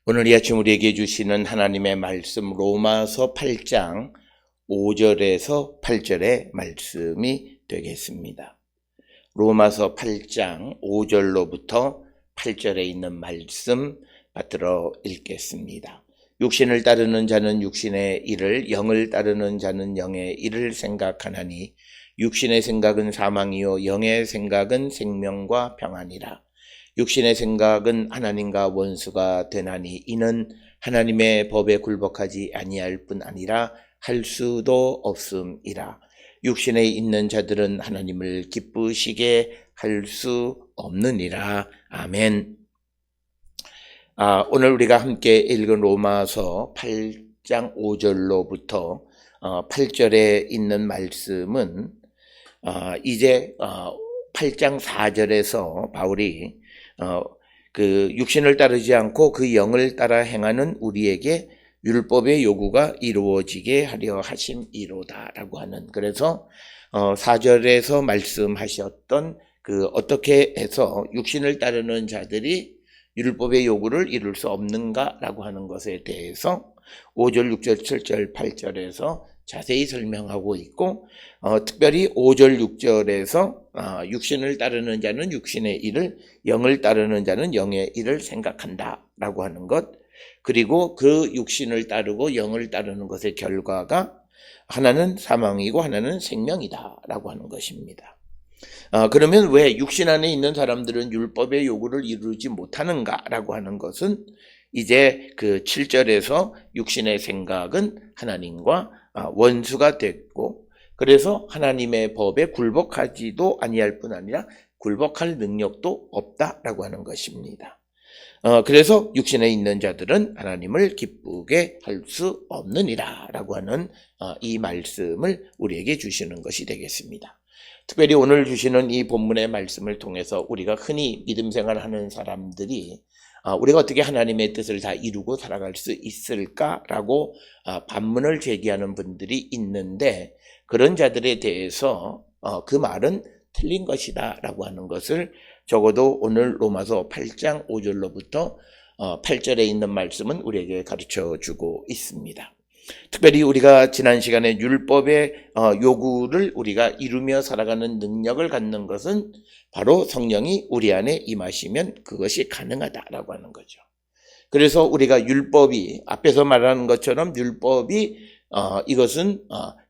오늘 이 아침 우리에게 주시는 하나님의 말씀 로마서 8장 5절에서 8절의 말씀이 되겠습니다. 로마서 8장 5절로부터 8절에 있는 말씀 받들어 읽겠습니다. 육신을 따르는 자는 육신의 일을, 영을 따르는 자는 영의 일을 생각하나니 육신의 생각은 사망이요 영의 생각은 생명과 평안이라. 육신의 생각은 하나님과 원수가 되나니 이는 하나님의 법에 굴복하지 아니할 뿐 아니라 할 수도 없음이라. 육신에 있는 자들은 하나님을 기쁘시게 할 수 없느니라. 아멘. 오늘 우리가 함께 읽은 로마서 8장 5절로부터 8절에 있는 말씀은 이제 8장 4절에서 바울이 그 육신을 따르지 않고 그 영을 따라 행하는 우리에게 율법의 요구가 이루어지게 하려 하심이로다라고 하는, 그래서 4절에서 말씀하셨던 그 어떻게 해서 육신을 따르는 자들이 율법의 요구를 이룰 수 없는가라고 하는 것에 대해서 5절, 6절, 7절, 8절에서 자세히 설명하고 있고, 특별히 5절, 6절에서 육신을 따르는 자는 육신의 일을, 영을 따르는 자는 영의 일을 생각한다라고 하는 것, 그리고 그 육신을 따르고 영을 따르는 것의 결과가 하나는 사망이고 하나는 생명이다라고 하는 것입니다. 그러면 왜 육신 안에 있는 사람들은 율법의 요구를 이루지 못하는가라고 하는 것은 이제 그 7절에서 육신의 생각은 하나님과 원수가 됐고, 그래서 하나님의 법에 굴복하지도 아니할 뿐 아니라 굴복할 능력도 없다라고 하는 것입니다. 그래서 육신에 있는 자들은 하나님을 기쁘게 할 수 없느니라 라고 하는 이 말씀을 우리에게 주시는 것이 되겠습니다. 특별히 오늘 주시는 이 본문의 말씀을 통해서 우리가 흔히 믿음 생활하는 사람들이 우리가 어떻게 하나님의 뜻을 다 이루고 살아갈 수 있을까라고 반문을 제기하는 분들이 있는데, 그런 자들에 대해서 그 말은 틀린 것이다 라고 하는 것을 적어도 오늘 로마서 8장 5절로부터 8절에 있는 말씀은 우리에게 가르쳐주고 있습니다. 특별히 우리가 지난 시간에 율법의 요구를 우리가 이루며 살아가는 능력을 갖는 것은 바로 성령이 우리 안에 임하시면 그것이 가능하다라고 하는 거죠. 그래서 우리가 율법이, 앞에서 말하는 것처럼 율법이 이것은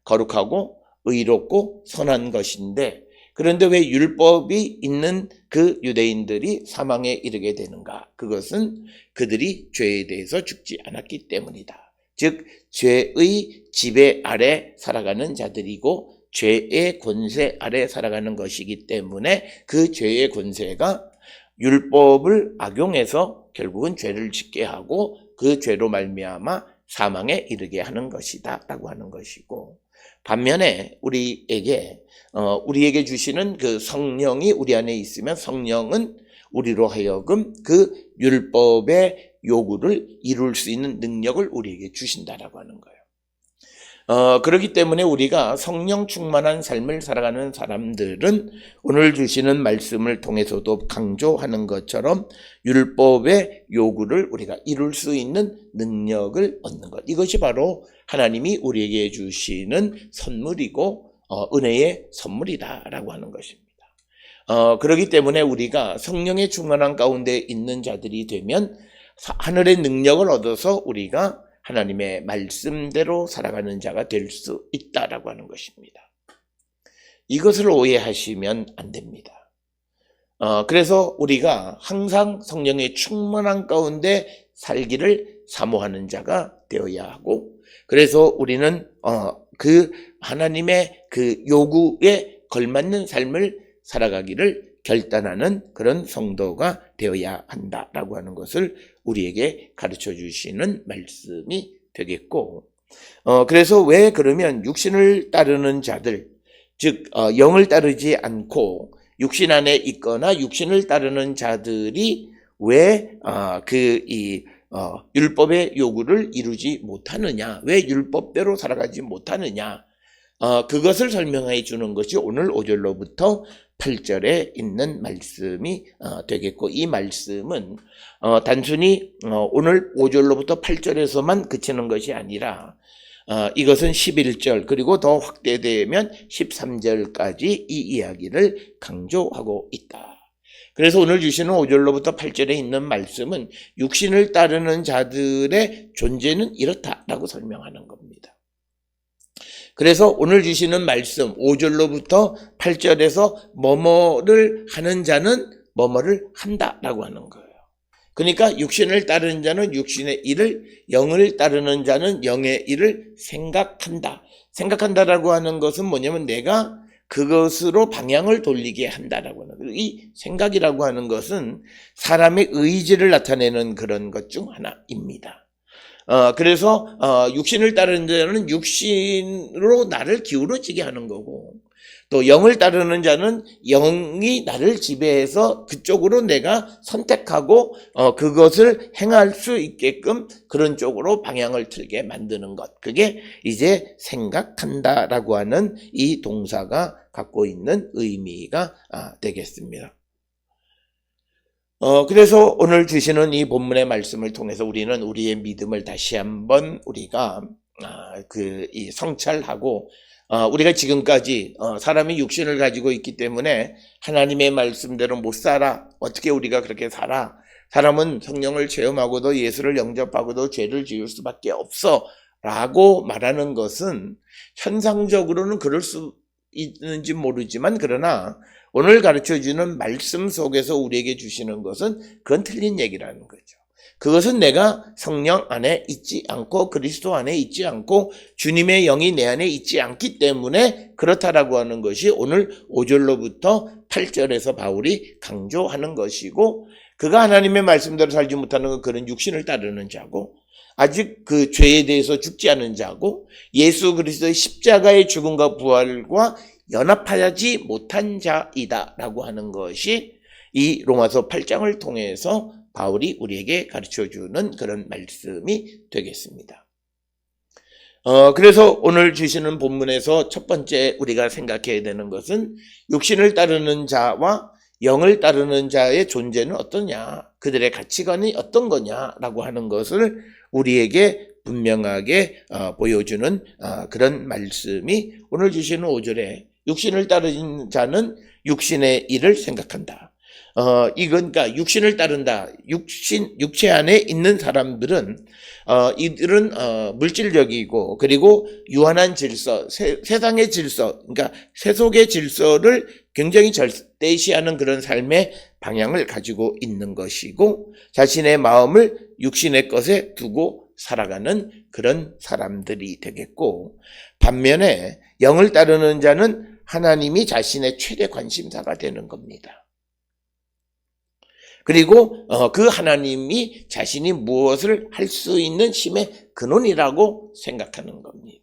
거룩하고 의롭고 선한 것인데, 그런데 왜 율법이 있는 그 유대인들이 사망에 이르게 되는가? 그것은 그들이 죄에 대해서 죽지 않았기 때문이다. 즉 죄의 지배 아래 살아가는 자들이고 죄의 권세 아래 살아가는 것이기 때문에 그 죄의 권세가 율법을 악용해서 결국은 죄를 짓게 하고 그 죄로 말미암아 사망에 이르게 하는 것이다 라고 하는 것이고, 반면에 우리에게 주시는 그 성령이 우리 안에 있으면 성령은 우리로 하여금 그 율법의 요구를 이룰 수 있는 능력을 우리에게 주신다라고 하는 거예요. 그렇기 때문에 우리가 성령 충만한 삶을 살아가는 사람들은 오늘 주시는 말씀을 통해서도 강조하는 것처럼 율법의 요구를 우리가 이룰 수 있는 능력을 얻는 것, 이것이 바로 하나님이 우리에게 주시는 선물이고 은혜의 선물이다라고 하는 것입니다. 그렇기 때문에 우리가 성령의 충만한 가운데 있는 자들이 되면 하늘의 능력을 얻어서 우리가 하나님의 말씀대로 살아가는 자가 될 수 있다라고 하는 것입니다. 이것을 오해하시면 안 됩니다. 그래서 우리가 항상 성령의 충만한 가운데 살기를 사모하는 자가 되어야 하고, 그래서 우리는 그 하나님의 그 요구에 걸맞는 삶을 살아가기를 결단하는 그런 성도가 되어야 한다라고 하는 것을 우리에게 가르쳐 주시는 말씀이 되겠고, 그래서 왜 그러면 육신을 따르는 자들, 즉 영을 따르지 않고 육신 안에 있거나 육신을 따르는 자들이 왜 율법의 요구를 이루지 못하느냐, 왜 율법대로 살아가지 못하느냐, 그것을 설명해 주는 것이 오늘 5절로부터 8절에 있는 말씀이 되겠고, 이 말씀은 단순히 오늘 5절로부터 8절에서만 그치는 것이 아니라 이것은 11절 그리고 더 확대되면 13절까지 이 이야기를 강조하고 있다. 그래서 오늘 주시는 5절로부터 8절에 있는 말씀은 육신을 따르는 자들의 존재는 이렇다라고 설명하는 겁니다. 그래서 오늘 주시는 말씀 5절로부터 8절에서 뭐뭐를 하는 자는 뭐뭐를 한다라고 하는 거예요. 그러니까 육신을 따르는 자는 육신의 일을, 영을 따르는 자는 영의 일을 생각한다. 생각한다라고 하는 것은 뭐냐면 내가 그것으로 방향을 돌리게 한다라고 하는 거예요. 이 생각이라고 하는 것은 사람의 의지를 나타내는 그런 것 중 하나입니다. 그래서 육신을 따르는 자는 육신으로 나를 기울어지게 하는 거고, 또 영을 따르는 자는 영이 나를 지배해서 그쪽으로 내가 선택하고 그것을 행할 수 있게끔 그런 쪽으로 방향을 틀게 만드는 것, 그게 이제 생각한다라고 하는 이 동사가 갖고 있는 의미가 되겠습니다. 그래서 오늘 주시는 이 본문의 말씀을 통해서 우리는 우리의 믿음을 다시 한번 우리가 이 성찰하고, 우리가 지금까지 사람이 육신을 가지고 있기 때문에 하나님의 말씀대로 못 살아. 어떻게 우리가 그렇게 살아? 사람은 성령을 체험하고도 예수를 영접하고도 죄를 지을 수밖에 없어 라고 말하는 것은 현상적으로는 그럴 수 있는지 모르지만, 그러나 오늘 가르쳐주는 말씀 속에서 우리에게 주시는 것은 그건 틀린 얘기라는 거죠. 그것은 내가 성령 안에 있지 않고 그리스도 안에 있지 않고 주님의 영이 내 안에 있지 않기 때문에 그렇다라고 하는 것이 오늘 5절로부터 8절에서 바울이 강조하는 것이고, 그가 하나님의 말씀대로 살지 못하는 건 그런 육신을 따르는 자고, 아직 그 죄에 대해서 죽지 않은 자고, 예수 그리스도의 십자가의 죽음과 부활과 연합하지 못한 자이다라고 하는 것이 이 로마서 8장을 통해서 바울이 우리에게 가르쳐주는 그런 말씀이 되겠습니다. 그래서 오늘 주시는 본문에서 첫 번째 우리가 생각해야 되는 것은 육신을 따르는 자와 영을 따르는 자의 존재는 어떠냐, 그들의 가치관이 어떤 거냐라고 하는 것을 우리에게 분명하게 보여주는 그런 말씀이 오늘 주시는 5절에 육신을 따르는 자는 육신의 일을 생각한다. 이건 그러니까 육신을 따른다. 육체 안에 있는 사람들은 이들은 물질적이고 그리고 유한한 질서, 세상의 질서, 그러니까 세속의 질서를 굉장히 절대시하는 그런 삶의 방향을 가지고 있는 것이고, 자신의 마음을 육신의 것에 두고 살아가는 그런 사람들이 되겠고, 반면에 영을 따르는 자는 하나님이 자신의 최대 관심사가 되는 겁니다. 그리고 그 하나님이 자신이 무엇을 할 수 있는 힘의 근원이라고 생각하는 겁니다.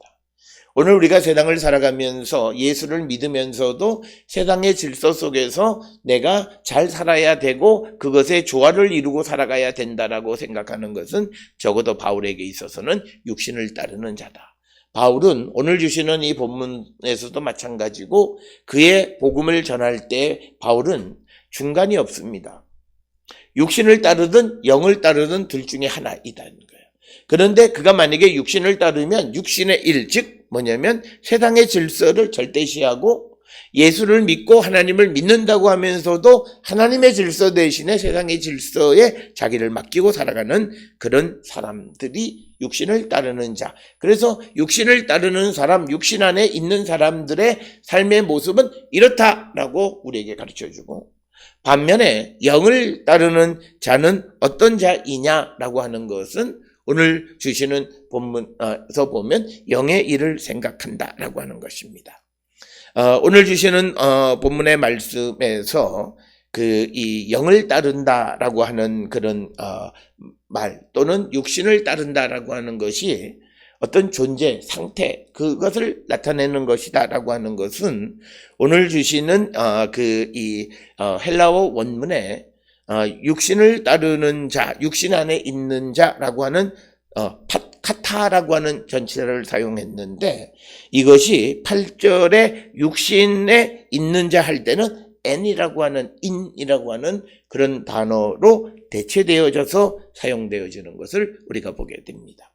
오늘 우리가 세상을 살아가면서 예수를 믿으면서도 세상의 질서 속에서 내가 잘 살아야 되고 그것에 조화를 이루고 살아가야 된다라고 생각하는 것은 적어도 바울에게 있어서는 육신을 따르는 자다. 바울은 오늘 주시는 이 본문에서도 마찬가지고, 그의 복음을 전할 때 바울은 중간이 없습니다. 육신을 따르든 영을 따르든 둘 중에 하나이다는 거예요. 그런데 그가 만약에 육신을 따르면 육신의 일, 즉 뭐냐면 세상의 질서를 절대시하고 예수를 믿고 하나님을 믿는다고 하면서도 하나님의 질서 대신에 세상의 질서에 자기를 맡기고 살아가는 그런 사람들이 육신을 따르는 자. 그래서 육신을 따르는 사람, 육신 안에 있는 사람들의 삶의 모습은 이렇다라고 우리에게 가르쳐주고, 반면에 영을 따르는 자는 어떤 자이냐라고 하는 것은 오늘 주시는 본문에서 보면 영의 일을 생각한다라고 하는 것입니다. 오늘 주시는 본문의 말씀에서 이 영을 따른다라고 하는 그런 말, 또는 육신을 따른다라고 하는 것이 어떤 존재, 상태, 그것을 나타내는 것이다라고 하는 것은 오늘 주시는 헬라어 원문에 육신을 따르는 자, 육신 안에 있는 자라고 하는 카타라고 하는 전치사를 사용했는데 이것이 8절에 육신에 있는 자 할 때는 n이라고 하는 in이라고 하는 그런 단어로 대체되어져서 사용되어지는 것을 우리가 보게 됩니다.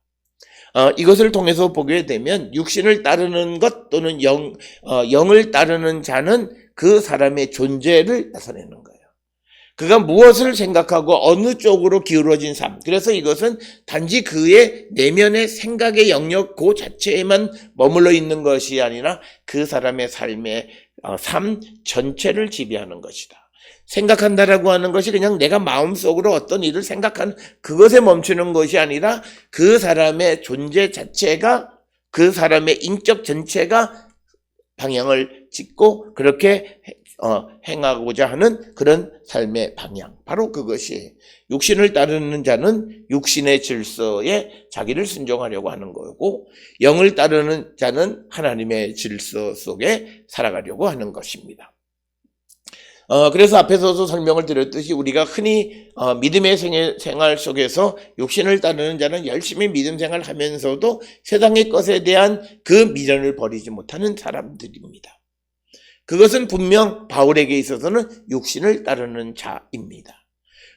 이것을 통해서 보게 되면 육신을 따르는 것 또는 영을 따르는 자는 그 사람의 존재를 나타내는 거예요. 그가 무엇을 생각하고 어느 쪽으로 기울어진 삶. 그래서 이것은 단지 그의 내면의 생각의 영역 그 자체에만 머물러 있는 것이 아니라 그 사람의 삶의 삶 전체를 지배하는 것이다. 생각한다라고 하는 것이 그냥 내가 마음속으로 어떤 일을 생각하는 그것에 멈추는 것이 아니라 그 사람의 존재 자체가 그 사람의 인격 전체가 방향을 찍고 그렇게 행하고자 하는 그런 삶의 방향. 바로 그것이 육신을 따르는 자는 육신의 질서에 자기를 순종하려고 하는 거고 영을 따르는 자는 하나님의 질서 속에 살아가려고 하는 것입니다. 그래서 앞에서도 설명을 드렸듯이 우리가 흔히 믿음의 생활 속에서 육신을 따르는 자는 열심히 믿음 생활을 하면서도 세상의 것에 대한 그 미련을 버리지 못하는 사람들입니다. 그것은 분명 바울에게 있어서는 육신을 따르는 자입니다.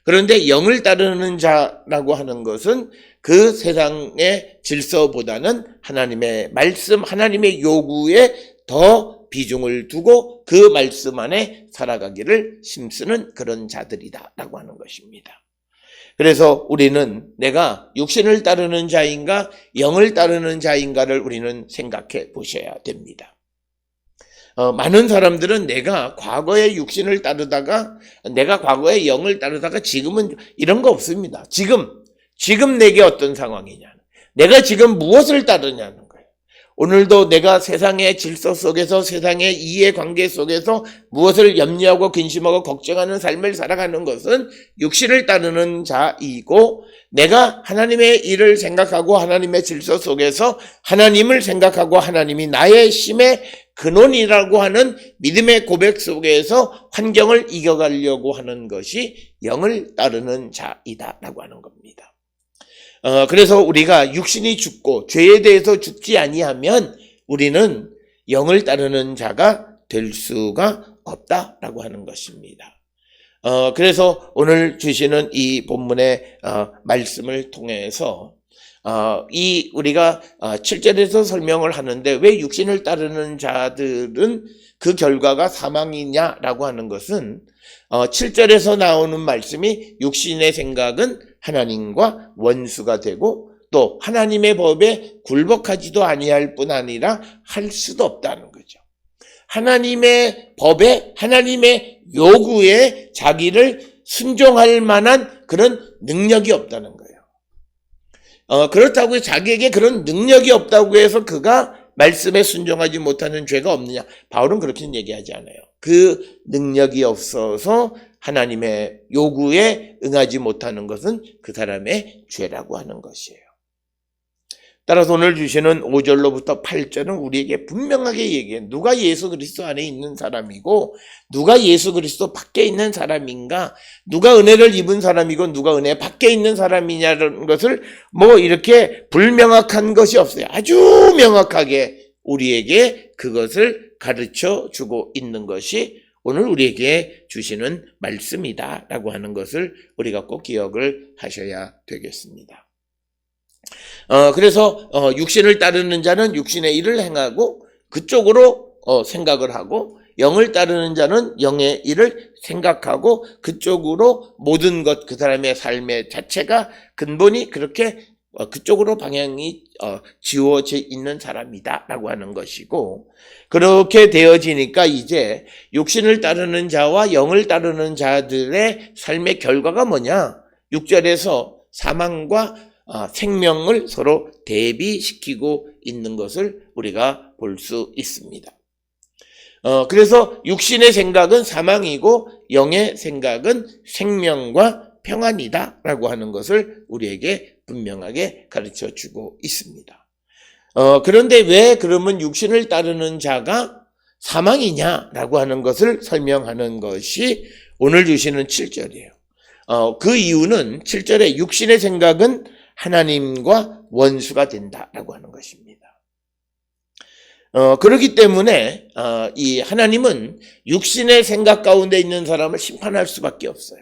그런데 영을 따르는 자라고 하는 것은 그 세상의 질서보다는 하나님의 말씀, 하나님의 요구에 더 비중을 두고 그 말씀 안에 살아가기를 힘쓰는 그런 자들이다라고 하는 것입니다. 그래서 우리는 내가 육신을 따르는 자인가 영을 따르는 자인가를 우리는 생각해 보셔야 됩니다. 많은 사람들은 내가 과거에 육신을 따르다가 내가 과거에 영을 따르다가 지금은 이런 거 없습니다. 지금 내게 어떤 상황이냐, 내가 지금 무엇을 따르냐는 거예요. 오늘도 내가 세상의 질서 속에서 세상의 이해관계 속에서 무엇을 염려하고 근심하고 걱정하는 삶을 살아가는 것은 육신을 따르는 자이고 내가 하나님의 일을 생각하고 하나님의 질서 속에서 하나님을 생각하고 하나님이 나의 힘의 근원이라고 하는 믿음의 고백 속에서 환경을 이겨가려고 하는 것이 영을 따르는 자이다라고 하는 겁니다. 그래서 우리가 육신이 죽고 죄에 대해서 죽지 아니하면 우리는 영을 따르는 자가 될 수가 없다라고 하는 것입니다. 그래서 오늘 주시는 이 본문의 말씀을 통해서 우리가 7절에서 설명을 하는데 왜 육신을 따르는 자들은 그 결과가 사망이냐라고 하는 것은 7절에서 나오는 말씀이 육신의 생각은 하나님과 원수가 되고 또 하나님의 법에 굴복하지도 아니할 뿐 아니라 할 수도 없다는 거죠. 하나님의 법에 하나님의 요구에 자기를 순종할 만한 그런 능력이 없다는 거예요. 그렇다고 자기에게 그런 능력이 없다고 해서 그가 말씀에 순종하지 못하는 죄가 없느냐? 바울은 그렇게는 얘기하지 않아요. 그 능력이 없어서 하나님의 요구에 응하지 못하는 것은 그 사람의 죄라고 하는 것이에요. 따라서 오늘 주시는 5절로부터 8절은 우리에게 분명하게 얘기해요. 누가 예수 그리스도 안에 있는 사람이고 누가 예수 그리스도 밖에 있는 사람인가, 누가 은혜를 입은 사람이고 누가 은혜 밖에 있는 사람이냐는 것을 이렇게 불명확한 것이 없어요. 아주 명확하게 우리에게 그것을 가르쳐 주고 있는 것이 오늘 우리에게 주시는 말씀이다라고 하는 것을 우리가 꼭 기억을 하셔야 되겠습니다. 그래서 육신을 따르는 자는 육신의 일을 행하고 그쪽으로 생각을 하고 영을 따르는 자는 영의 일을 생각하고 그쪽으로 모든 것, 그 사람의 삶의 자체가 근본이 그렇게 그쪽으로 방향이 지워져 있는 사람이다라고 하는 것이고, 그렇게 되어지니까 이제 육신을 따르는 자와 영을 따르는 자들의 삶의 결과가 뭐냐? 6절에서 사망과 생명을 서로 대비시키고 있는 것을 우리가 볼 수 있습니다. 그래서 육신의 생각은 사망이고 영의 생각은 생명과 평안이다라고 하는 것을 우리에게 분명하게 가르쳐 주고 있습니다. 그런데 왜 그러면 육신을 따르는 자가 사망이냐라고 하는 것을 설명하는 것이 오늘 주시는 7절이에요. 그 이유는 7절에 육신의 생각은 하나님과 원수가 된다라고 하는 것입니다. 그렇기 때문에 이 하나님은 육신의 생각 가운데 있는 사람을 심판할 수밖에 없어요.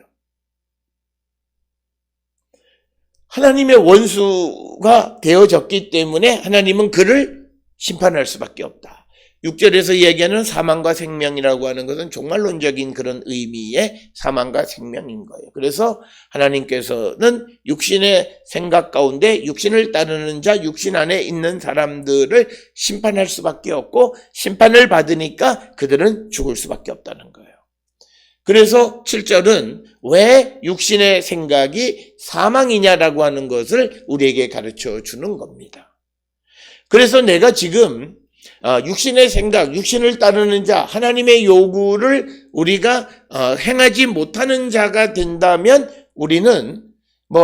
하나님의 원수가 되어졌기 때문에 하나님은 그를 심판할 수밖에 없다. 6절에서 이야기하는 사망과 생명이라고 하는 것은 종말론적인 그런 의미의 사망과 생명인 거예요. 그래서 하나님께서는 육신의 생각 가운데 육신을 따르는 자, 육신 안에 있는 사람들을 심판할 수밖에 없고 심판을 받으니까 그들은 죽을 수밖에 없다는 거예요. 그래서 7절은 왜 육신의 생각이 사망이냐라고 하는 것을 우리에게 가르쳐 주는 겁니다. 그래서 내가 지금 육신의 생각, 육신을 따르는 자, 하나님의 요구를 우리가 행하지 못하는 자가 된다면 우리는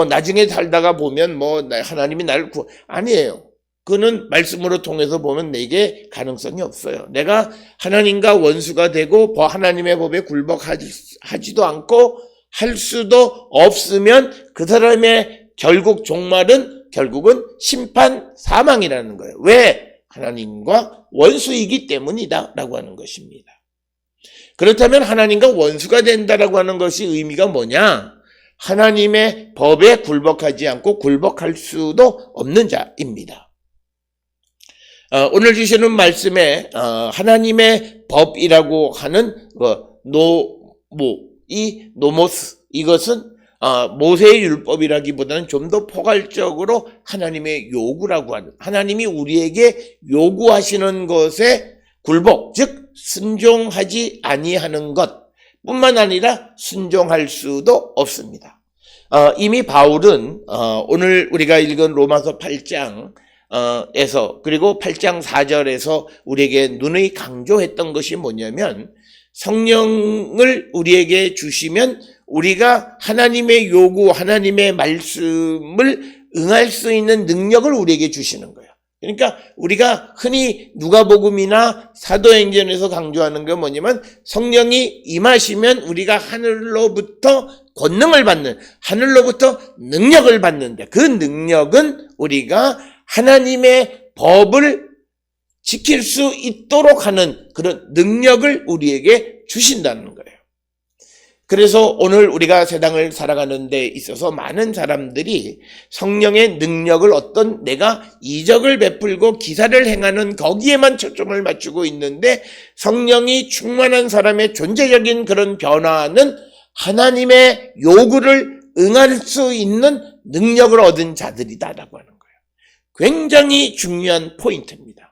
나중에 살다가 보면 하나님이 나를 아니에요. 그는 말씀으로 통해서 보면 내게 가능성이 없어요. 내가 하나님과 원수가 되고 하나님의 법에 굴복하지도 않고 할 수도 없으면 그 사람의 결국은 심판, 사망이라는 거예요. 왜? 하나님과 원수이기 때문이다 라고 하는 것입니다. 그렇다면 하나님과 원수가 된다라고 하는 것이 의미가 뭐냐? 하나님의 법에 굴복하지 않고 굴복할 수도 없는 자입니다. 오늘 주시는 말씀에 하나님의 법이라고 하는 노모스, 이것은 모세의 율법이라기보다는 좀 더 포괄적으로 하나님의 요구라고 하는, 하나님이 우리에게 요구하시는 것에 굴복, 즉 순종하지 아니하는 것 뿐만 아니라 순종할 수도 없습니다. 이미 바울은 오늘 우리가 읽은 로마서 8장에서 그리고 8장 4절에서 우리에게 누누이 강조했던 것이 뭐냐면, 성령을 우리에게 주시면 우리가 하나님의 요구, 하나님의 말씀을 응할 수 있는 능력을 우리에게 주시는 거예요. 그러니까 우리가 흔히 누가복음이나 사도행전에서 강조하는 게 뭐냐면, 성령이 임하시면 우리가 하늘로부터 권능을 받는, 하늘로부터 능력을 받는데, 그 능력은 우리가 하나님의 법을 지킬 수 있도록 하는 그런 능력을 우리에게 주신다는 거예요. 그래서 오늘 우리가 세상을 살아가는 데 있어서 많은 사람들이 성령의 능력을 어떤 내가 이적을 베풀고 기사를 행하는 거기에만 초점을 맞추고 있는데, 성령이 충만한 사람의 존재적인 그런 변화는 하나님의 요구를 응할 수 있는 능력을 얻은 자들이다라고 하는 거예요. 굉장히 중요한 포인트입니다.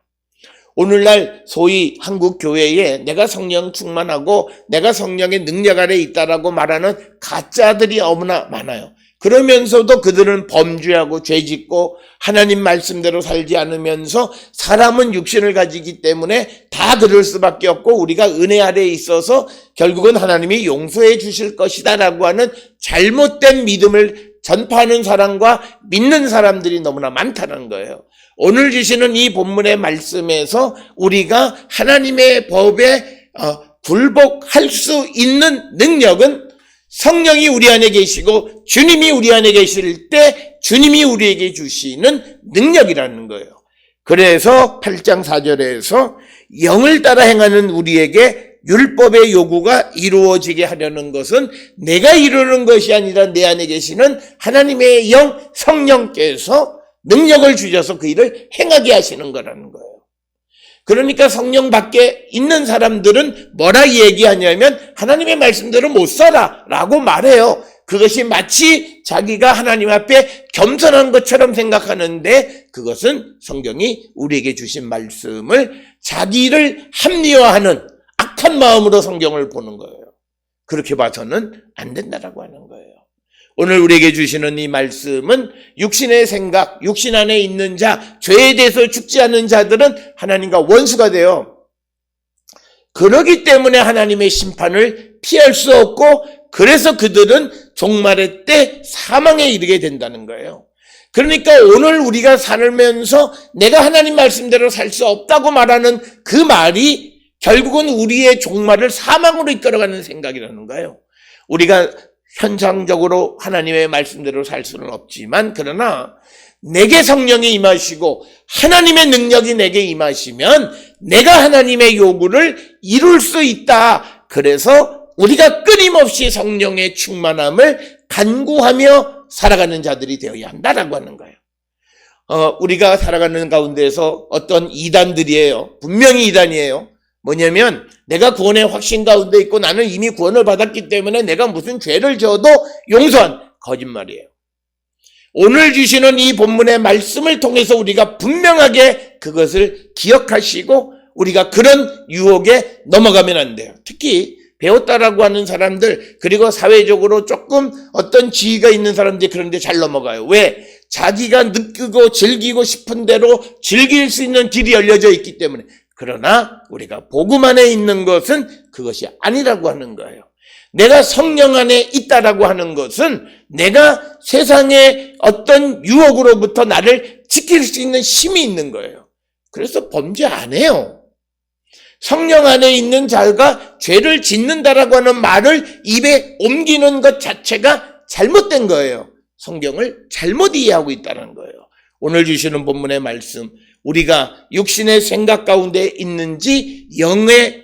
오늘날 소위 한국 교회에 내가 성령 충만하고 내가 성령의 능력 아래 있다라고 말하는 가짜들이 너무나 많아요. 그러면서도 그들은 범죄하고 죄짓고 하나님 말씀대로 살지 않으면서, 사람은 육신을 가지기 때문에 다 그럴 수밖에 없고 우리가 은혜 아래에 있어서 결국은 하나님이 용서해 주실 것이다라고 하는 잘못된 믿음을 전파하는 사람과 믿는 사람들이 너무나 많다는 거예요. 오늘 주시는 이 본문의 말씀에서 우리가 하나님의 법에 굴복할 수 있는 능력은 성령이 우리 안에 계시고 주님이 우리 안에 계실 때 주님이 우리에게 주시는 능력이라는 거예요. 그래서 8장 4절에서 영을 따라 행하는 우리에게 율법의 요구가 이루어지게 하려는 것은 내가 이루는 것이 아니라 내 안에 계시는 하나님의 영, 성령께서 능력을 주셔서 그 일을 행하게 하시는 거라는 거예요. 그러니까 성령 밖에 있는 사람들은 뭐라 얘기하냐면, 하나님의 말씀대로 못 살아 라고 말해요. 그것이 마치 자기가 하나님 앞에 겸손한 것처럼 생각하는데, 그것은 성경이 우리에게 주신 말씀을 자기를 합리화하는 악한 마음으로 성경을 보는 거예요. 그렇게 봐서는 안 된다라고 하는 거예요. 오늘 우리에게 주시는 이 말씀은 육신의 생각, 육신 안에 있는 자, 죄에 대해서 죽지 않는 자들은 하나님과 원수가 돼요. 그러기 때문에 하나님의 심판을 피할 수 없고, 그래서 그들은 종말의 때 사망에 이르게 된다는 거예요. 그러니까 오늘 우리가 살면서 내가 하나님 말씀대로 살 수 없다고 말하는 그 말이 결국은 우리의 종말을 사망으로 이끌어가는 생각이라는 거예요. 우리가 현상적으로 하나님의 말씀대로 살 수는 없지만, 그러나 내게 성령이 임하시고 하나님의 능력이 내게 임하시면 내가 하나님의 요구를 이룰 수 있다. 그래서 우리가 끊임없이 성령의 충만함을 간구하며 살아가는 자들이 되어야 한다라고 하는 거예요. 우리가 살아가는 가운데서 어떤 이단들이에요. 분명히 이단이에요. 뭐냐면 내가 구원의 확신 가운데 있고 나는 이미 구원을 받았기 때문에 내가 무슨 죄를 지어도 용서한, 거짓말이에요. 오늘 주시는 이 본문의 말씀을 통해서 우리가 분명하게 그것을 기억하시고 우리가 그런 유혹에 넘어가면 안 돼요. 특히 배웠다라고 하는 사람들, 그리고 사회적으로 조금 어떤 지위가 있는 사람들이 그런데 잘 넘어가요. 왜? 자기가 느끼고 즐기고 싶은 대로 즐길 수 있는 길이 열려져 있기 때문에. 그러나 우리가 복음 안에 있는 것은 그것이 아니라고 하는 거예요. 내가 성령 안에 있다라고 하는 것은 내가 세상의 어떤 유혹으로부터 나를 지킬 수 있는 힘이 있는 거예요. 그래서 범죄 안 해요. 성령 안에 있는 자가 죄를 짓는다라고 하는 말을 입에 옮기는 것 자체가 잘못된 거예요. 성경을 잘못 이해하고 있다는 거예요. 오늘 주시는 본문의 말씀, 우리가 육신의 생각 가운데 있는지 영을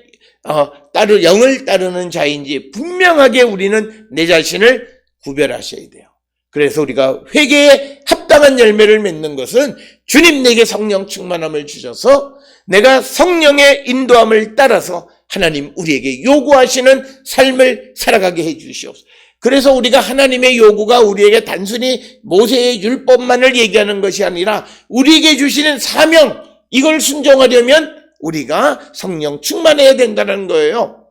따르는 자인지 분명하게 우리는 내 자신을 구별하셔야 돼요. 그래서 우리가 회개에 합당한 열매를 맺는 것은 주님 내게 성령 충만함을 주셔서 내가 성령의 인도함을 따라서 하나님 우리에게 요구하시는 삶을 살아가게 해 주시옵소서. 그래서 우리가 하나님의 요구가 우리에게 단순히 모세의 율법만을 얘기하는 것이 아니라 우리에게 주시는 사명, 이걸 순종하려면 우리가 성령 충만해야 된다는 거예요.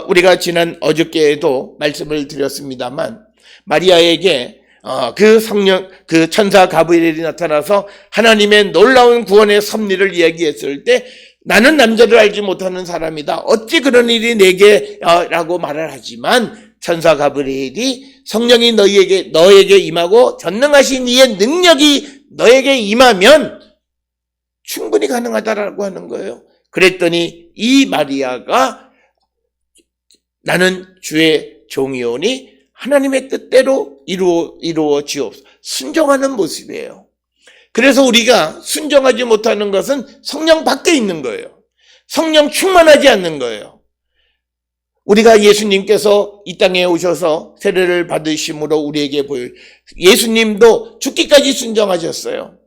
우리가 지난 어저께에도 말씀을 드렸습니다만 마리아에게 그 천사 가브리엘이 나타나서 하나님의 놀라운 구원의 섭리를 이야기했을 때 나는 남자를 알지 못하는 사람이다. 어찌 그런 일이 내게 라고 말을 하지만 천사 가브리엘이 성령이 너에게 임하고 전능하신 이의 능력이 너에게 임하면 충분히 가능하다라고 하는 거예요. 그랬더니 이 마리아가 나는 주의 종이오니 하나님의 뜻대로 이루어지옵소서. 순종하는 모습이에요. 그래서 우리가 순종하지 못하는 것은 성령 밖에 있는 거예요. 성령 충만하지 않는 거예요. 우리가 예수님께서 이 땅에 오셔서 세례를 받으심으로 우리에게 예수님도 죽기까지 순종하셨어요.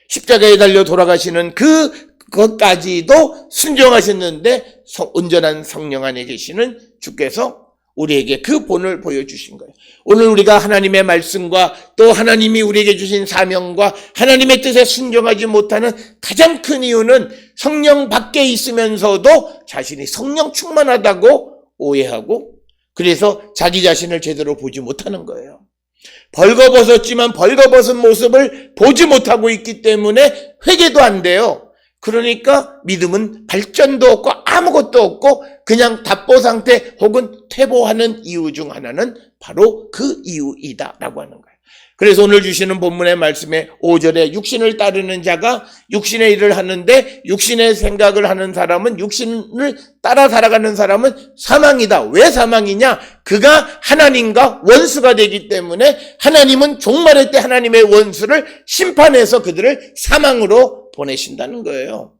십자가에 달려 돌아가시는 그것까지도 순종하셨는데 온전한 성령 안에 계시는 주께서 우리에게 그 본을 보여주신 거예요. 오늘 우리가 하나님의 말씀과 또 하나님이 우리에게 주신 사명과 하나님의 뜻에 순종하지 못하는 가장 큰 이유는 성령 밖에 있으면서도 자신이 성령 충만하다고 오해하고 그래서 자기 자신을 제대로 보지 못하는 거예요. 벌거벗었지만 벌거벗은 모습을 보지 못하고 있기 때문에 회개도 안 돼요. 그러니까 믿음은 발전도 없고 아무것도 없고 그냥 답보 상태 혹은 퇴보하는 이유 중 하나는 바로 그 이유이다라고 하는 거예요. 그래서 오늘 주시는 본문의 말씀에 5절에 육신을 따르는 자가 육신의 일을 하는데 육신의 생각을 하는 사람은 육신을 따라 살아가는 사람은 사망이다. 왜 사망이냐? 그가 하나님과 원수가 되기 때문에 하나님은 종말의 때 하나님의 원수를 심판해서 그들을 사망으로 보내신다는 거예요.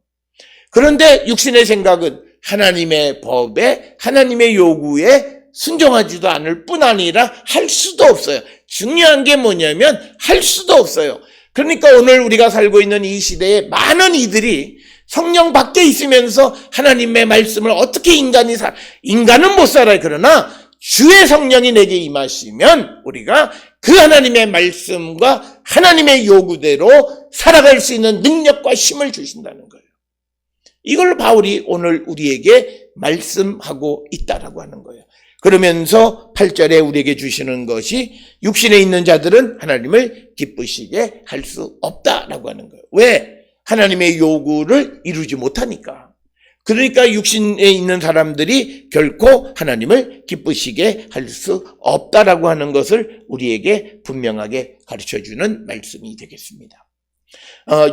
그런데 육신의 생각은 하나님의 법에 하나님의 요구에 순종하지도 않을 뿐 아니라 할 수도 없어요. 중요한 게 뭐냐면 할 수도 없어요. 그러니까 오늘 우리가 살고 있는 이 시대에 많은 이들이 성령 밖에 있으면서 하나님의 말씀을 어떻게 인간은 못 살아요. 그러나 주의 성령이 내게 임하시면 우리가 그 하나님의 말씀과 하나님의 요구대로 살아갈 수 있는 능력과 힘을 주신다는 거예요. 이걸 바울이 오늘 우리에게 말씀하고 있다라고 하는 거예요. 그러면서 8절에 우리에게 주시는 것이 육신에 있는 자들은 하나님을 기쁘시게 할 수 없다라고 하는 거예요. 왜? 하나님의 요구를 이루지 못하니까. 그러니까 육신에 있는 사람들이 결코 하나님을 기쁘시게 할 수 없다라고 하는 것을 우리에게 분명하게 가르쳐주는 말씀이 되겠습니다.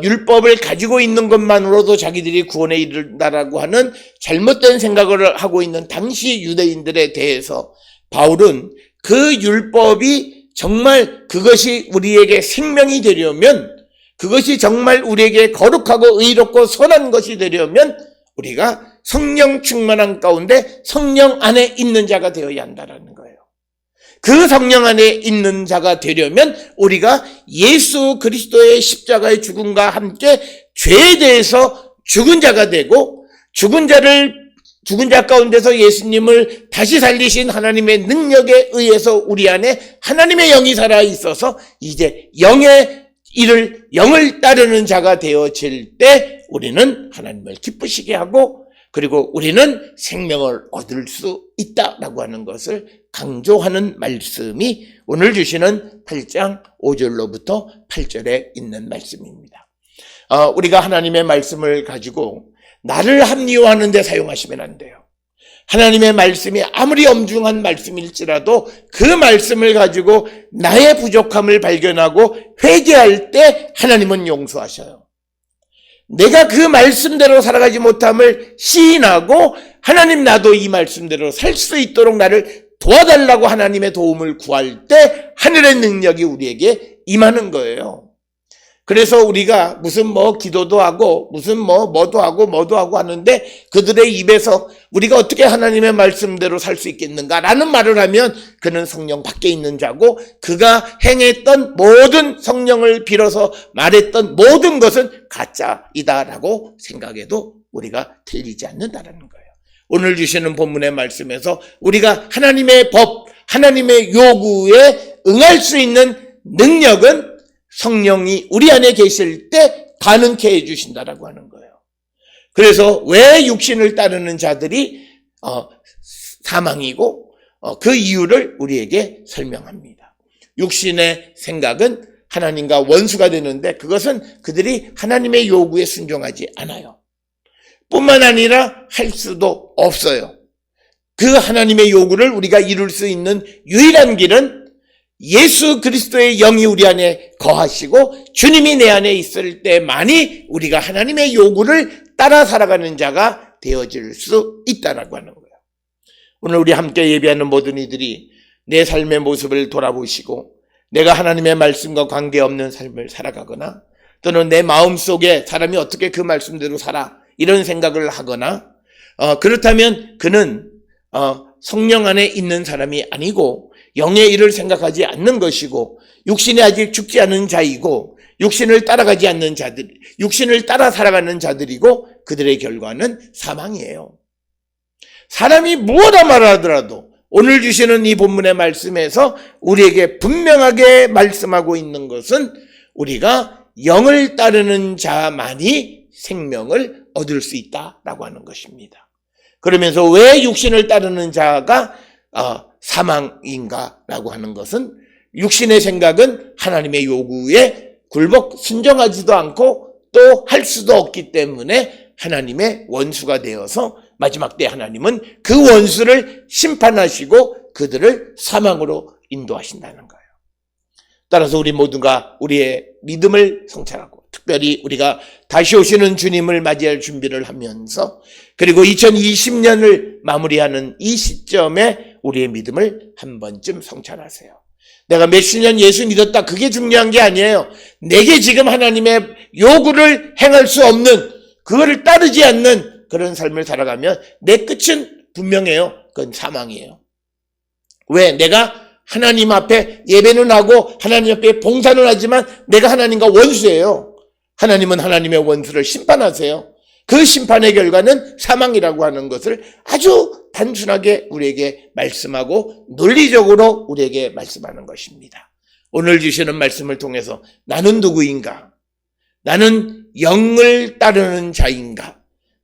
율법을 가지고 있는 것만으로도 자기들이 구원에 이른다라고 하는 잘못된 생각을 하고 있는 당시 유대인들에 대해서 바울은 그 율법이 정말 그것이 우리에게 생명이 되려면, 그것이 정말 우리에게 거룩하고 의롭고 선한 것이 되려면 우리가 성령 충만한 가운데 성령 안에 있는 자가 되어야 한다는 거예요. 그 성령 안에 있는 자가 되려면 우리가 예수 그리스도의 십자가의 죽음과 함께 죄에 대해서 죽은 자가 되고, 죽은 자 가운데서 예수님을 다시 살리신 하나님의 능력에 의해서 우리 안에 하나님의 영이 살아 있어서 이제 영을 따르는 자가 되어질 때 우리는 하나님을 기쁘시게 하고, 그리고 우리는 생명을 얻을 수 있다라고 하는 것을 강조하는 말씀이 오늘 주시는 8장 5절로부터 8절에 있는 말씀입니다. 우리가 하나님의 말씀을 가지고 나를 합리화하는 데 사용하시면 안 돼요. 하나님의 말씀이 아무리 엄중한 말씀일지라도 그 말씀을 가지고 나의 부족함을 발견하고 회개할 때 하나님은 용서하셔요. 내가 그 말씀대로 살아가지 못함을 시인하고, 하나님 나도 이 말씀대로 살 수 있도록 나를 도와달라고 하나님의 도움을 구할 때 하늘의 능력이 우리에게 임하는 거예요. 그래서 우리가 무슨 기도도 하고 무슨 뭐도 하고 하는데 그들의 입에서 우리가 어떻게 하나님의 말씀대로 살 수 있겠는가라는 말을 하면 그는 성령 밖에 있는 자고, 그가 행했던 모든 성령을 빌어서 말했던 모든 것은 가짜이다라고 생각해도 우리가 틀리지 않는다라는 거예요. 오늘 주시는 본문의 말씀에서 우리가 하나님의 법, 하나님의 요구에 응할 수 있는 능력은 성령이 우리 안에 계실 때 가능케 해주신다라고 하는 거예요. 그래서 왜 육신을 따르는 자들이 사망이고 그 이유를 우리에게 설명합니다. 육신의 생각은 하나님과 원수가 되는데 그것은 그들이 하나님의 요구에 순종하지 않아요. 뿐만 아니라 할 수도 없어요. 그 하나님의 요구를 우리가 이룰 수 있는 유일한 길은 예수 그리스도의 영이 우리 안에 거하시고 주님이 내 안에 있을 때만이 우리가 하나님의 요구를 따라 살아가는 자가 되어질 수 있다라고 하는 거예요. 오늘 우리 함께 예배하는 모든 이들이 내 삶의 모습을 돌아보시고 내가 하나님의 말씀과 관계없는 삶을 살아가거나, 또는 내 마음속에 사람이 어떻게 그 말씀대로 살아 이런 생각을 하거나, 그렇다면 그는 성령 안에 있는 사람이 아니고 영의 일을 생각하지 않는 것이고, 육신이 아직 죽지 않은 자이고, 육신을 따라가지 않는 자들, 육신을 따라 살아가는 자들이고, 그들의 결과는 사망이에요. 사람이 무엇을 말하더라도 오늘 주시는 이 본문의 말씀에서 우리에게 분명하게 말씀하고 있는 것은 우리가 영을 따르는 자만이 생명을 얻을 수 있다라고 하는 것입니다. 그러면서 왜 육신을 따르는 자가 사망인가라고 하는 것은, 육신의 생각은 하나님의 요구에 순종하지도 않고 또 할 수도 없기 때문에 하나님의 원수가 되어서 마지막 때 하나님은 그 원수를 심판하시고 그들을 사망으로 인도하신다는 거예요. 따라서 우리 모두가 우리의 믿음을 성찰하고, 특별히 우리가 다시 오시는 주님을 맞이할 준비를 하면서, 그리고 2020년을 마무리하는 이 시점에 우리의 믿음을 한 번쯤 성찰하세요. 내가 몇십 년 예수 믿었다, 그게 중요한 게 아니에요. 내게 지금 하나님의 요구를 행할 수 없는, 그거를 따르지 않는 그런 삶을 살아가면 내 끝은 분명해요. 그건 사망이에요. 왜? 내가 하나님 앞에 예배는 하고 하나님 앞에 봉사는 하지만 내가 하나님과 원수예요. 하나님은 하나님의 원수를 심판하세요. 그 심판의 결과는 사망이라고 하는 것을 아주 단순하게 우리에게 말씀하고 논리적으로 우리에게 말씀하는 것입니다. 오늘 주시는 말씀을 통해서 나는 누구인가? 나는 영을 따르는 자인가?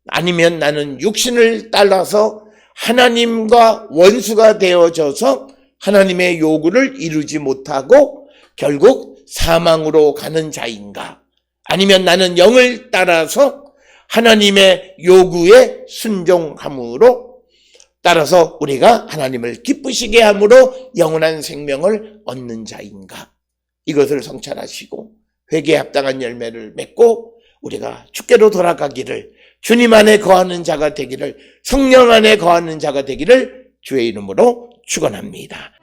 아니면 나는 육신을 따라서 하나님과 원수가 되어져서 하나님의 요구를 이루지 못하고 결국 사망으로 가는 자인가? 아니면 나는 영을 따라서 하나님의 요구에 순종함으로 따라서 우리가 하나님을 기쁘시게 함으로 영원한 생명을 얻는 자인가? 이것을 성찰하시고 회개에 합당한 열매를 맺고 우리가 주께로 돌아가기를, 주님 안에 거하는 자가 되기를, 성령 안에 거하는 자가 되기를 주의 이름으로 축원합니다.